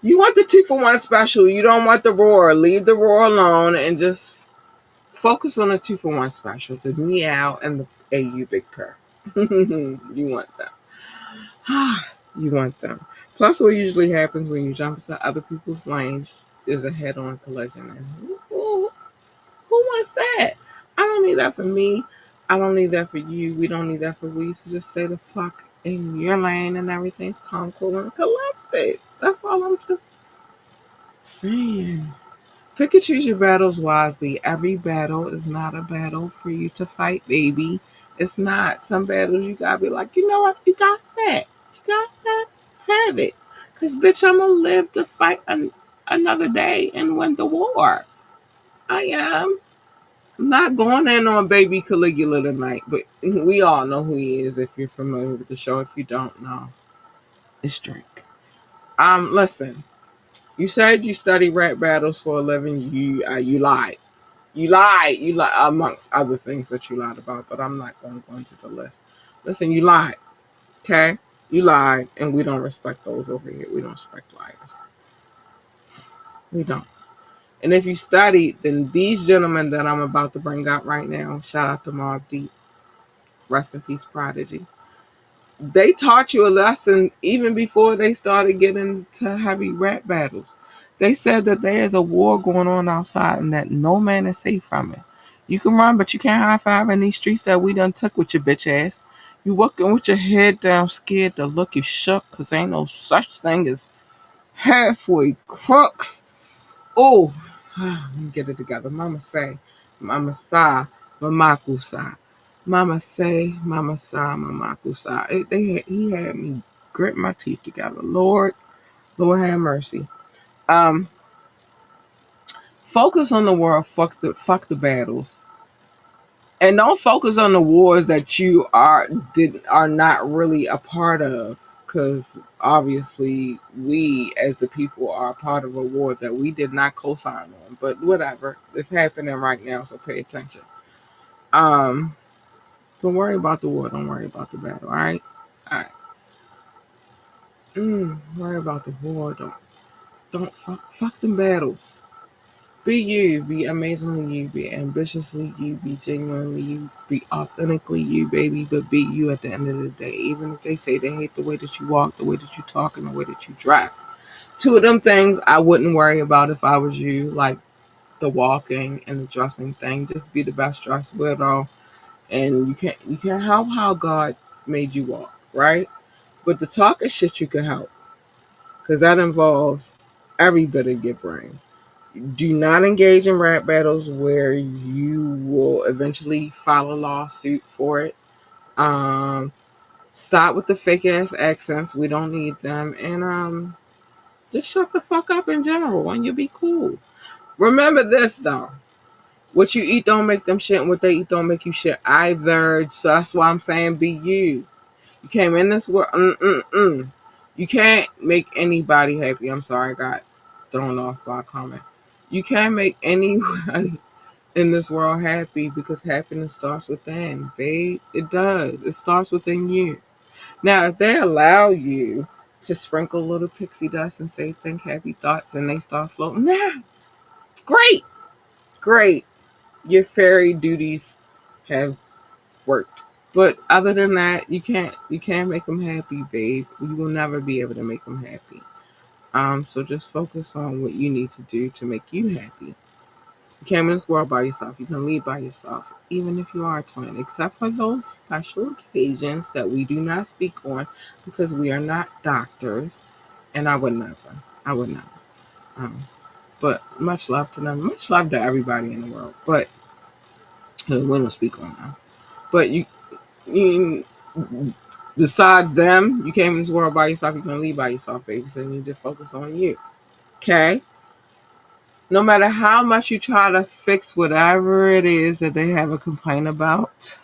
You want the 2-for-1 special. You don't want the roar. Leave the roar alone and just focus on the 2-for-1 special. The meow and the AU big purr. You want them. You want them. Plus, what usually happens when you jump into other people's lanes is a head-on collision. And who wants that? I don't need that for me. I don't need that for you. We don't need that for we. So just stay the fuck in your lane and everything's calm, cool, and collected. That's all I'm just saying. Pick and choose your battles wisely. Every battle is not a battle for you to fight, baby. It's not. Some battles you gotta be like, you know what? You got that. You got that. Have it. Because, bitch, I'm gonna live to fight another day and win the war. I am. I'm not going in on baby Caligula tonight, but we all know who he is if you're familiar with the show. If you don't know, it's Drake. Listen. You said you study rap battles for a living. You lied. You lied. You lied amongst other things that you lied about, but I'm not going to go into the list. Listen, you lied. Okay? You lied, and we don't respect those over here. We don't respect liars. We don't. And if you study, then these gentlemen that I'm about to bring up right now, shout out to Mobb Deep, rest in peace, Prodigy. They taught you a lesson even before they started getting into heavy rap battles. They said that there is a war going on outside and that no man is safe from it. You can run, but you can't high five in these streets that we done took with your bitch ass. You walking with your head down, scared to look you shook, cause ain't no such thing as halfway crooks. Oh, let me get it together. Mama say, Mama sa, Mamaku sa. Mama say, Mama sa, Mamaku sa. He had me grit my teeth together. Lord have mercy. Um, Focus on the world. Fuck the battles, and don't focus on the wars that you are not really a part of. Because obviously, we as the people are a part of a war that we did not co-sign on. But whatever, it's happening right now, so pay attention. Um, don't worry about the war. Don't worry about the battle. All right. Worry about the war. Don't fuck them battles. Be you. Be amazingly you. Be ambitiously you. Be genuinely you. Be authentically you, baby. But be you at the end of the day. Even if they say they hate the way that you walk, the way that you talk, and the way that you dress. Two of them things I wouldn't worry about if I was you. Like the walking and the dressing thing. Just be the best dressed widow. And you can't help how God made you walk, right? But the talking shit you can help. Because that involves every bit of your brain. Do not engage in rap battles where you will eventually file a lawsuit for it. Um, Stop with the fake ass accents. We don't need them. And just shut the fuck up in general and you'll be cool. Remember this though. What you eat don't make them shit, and what they eat don't make you shit either. So that's why I'm saying be you. You came in this world. You can't make anybody happy. I'm sorry, I got thrown off by a comment. You can't make anybody in this world happy because happiness starts within, babe. It does. It starts within you. Now, if they allow you to sprinkle a little pixie dust and say think happy thoughts and they start floating, it's great. Great. Your fairy duties have worked. But other than that, you can't make them happy, babe. You will never be able to make them happy. So just focus on what you need to do to make you happy. You came in this world by yourself. You can leave by yourself, even if you are a twin, except for those special occasions that we do not speak on because we are not doctors. And I would never. I would never. Um, but much love to them. Much love to everybody in the world. But we don't speak on them. But you besides them, you came in this world by yourself. You can leave by yourself, baby. So you need to focus on you. Okay? No matter how much you try to fix whatever it is that they have a complaint about,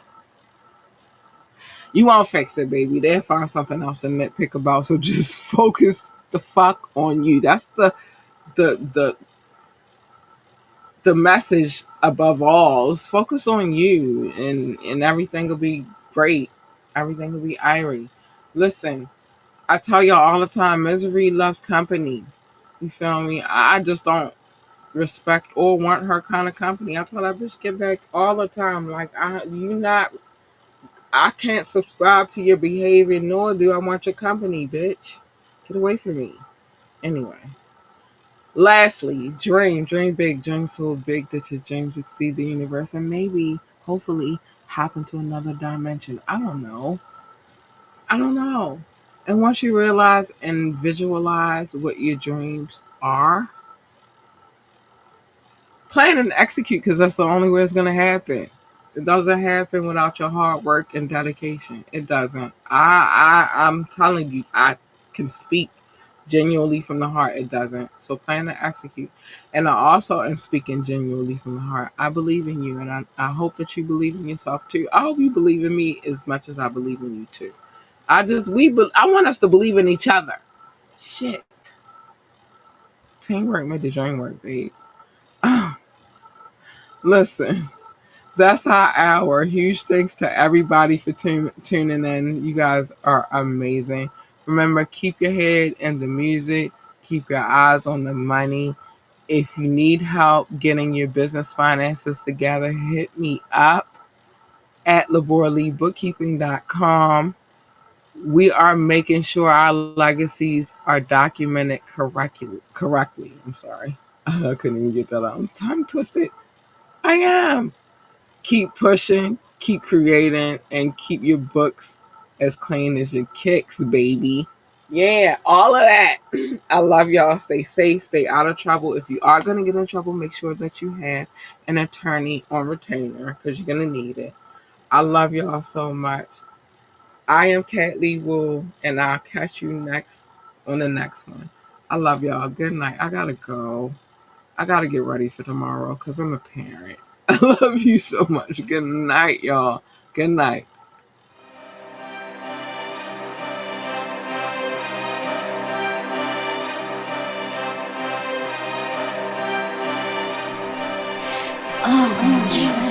you won't fix it, baby. They'll find something else to nitpick about. So just focus the fuck on you. That's the the the message above all. Is focus on you, and everything will be great. Everything will be irie. Listen, I tell y'all all the time, misery loves company. You feel me? I just don't respect or want her kind of company. I tell that bitch get back all the time. Like I can't subscribe to your behavior, nor do I want your company, bitch. Get away from me. Anyway. Lastly, dream big, dream so big that your dreams exceed the universe and maybe, hopefully, hop into another dimension. I don't know. I don't know. And once you realize and visualize what your dreams are, plan and execute because that's the only way it's going to happen. It doesn't happen without your hard work and dedication. It doesn't. I'm telling you, I can speak genuinely from the heart. It doesn't. So plan and execute. And I also am speaking genuinely from the heart. I believe in you, and I hope that you believe in yourself too. I hope you believe in me as much as I believe in you too. I want us to believe in each other. Shit. Teamwork made the dream work, babe. Listen. That's our hour. Huge thanks to everybody for tuning in. You guys are amazing. Remember, keep your head in the music, keep your eyes on the money. If you need help getting your business finances together, hit me up at laborallybookkeeping.com. We are making sure our legacies are documented correctly. I'm sorry. I couldn't even get that out. I'm tongue twisted. I am. Keep pushing, keep creating, and keep your books as clean as your kicks, baby. Yeah, all of that. I love y'all. Stay safe, stay out of trouble. If you are going to get in trouble, make sure that you have an attorney on retainer because you're going to need it. I love y'all so much. I am Kat Lee Wool, and I'll catch you next on the next one. I love y'all. Good night. I got to go. I gotta get ready for tomorrow because I'm a parent. I love you so much. Good night, y'all. Good night. Oh,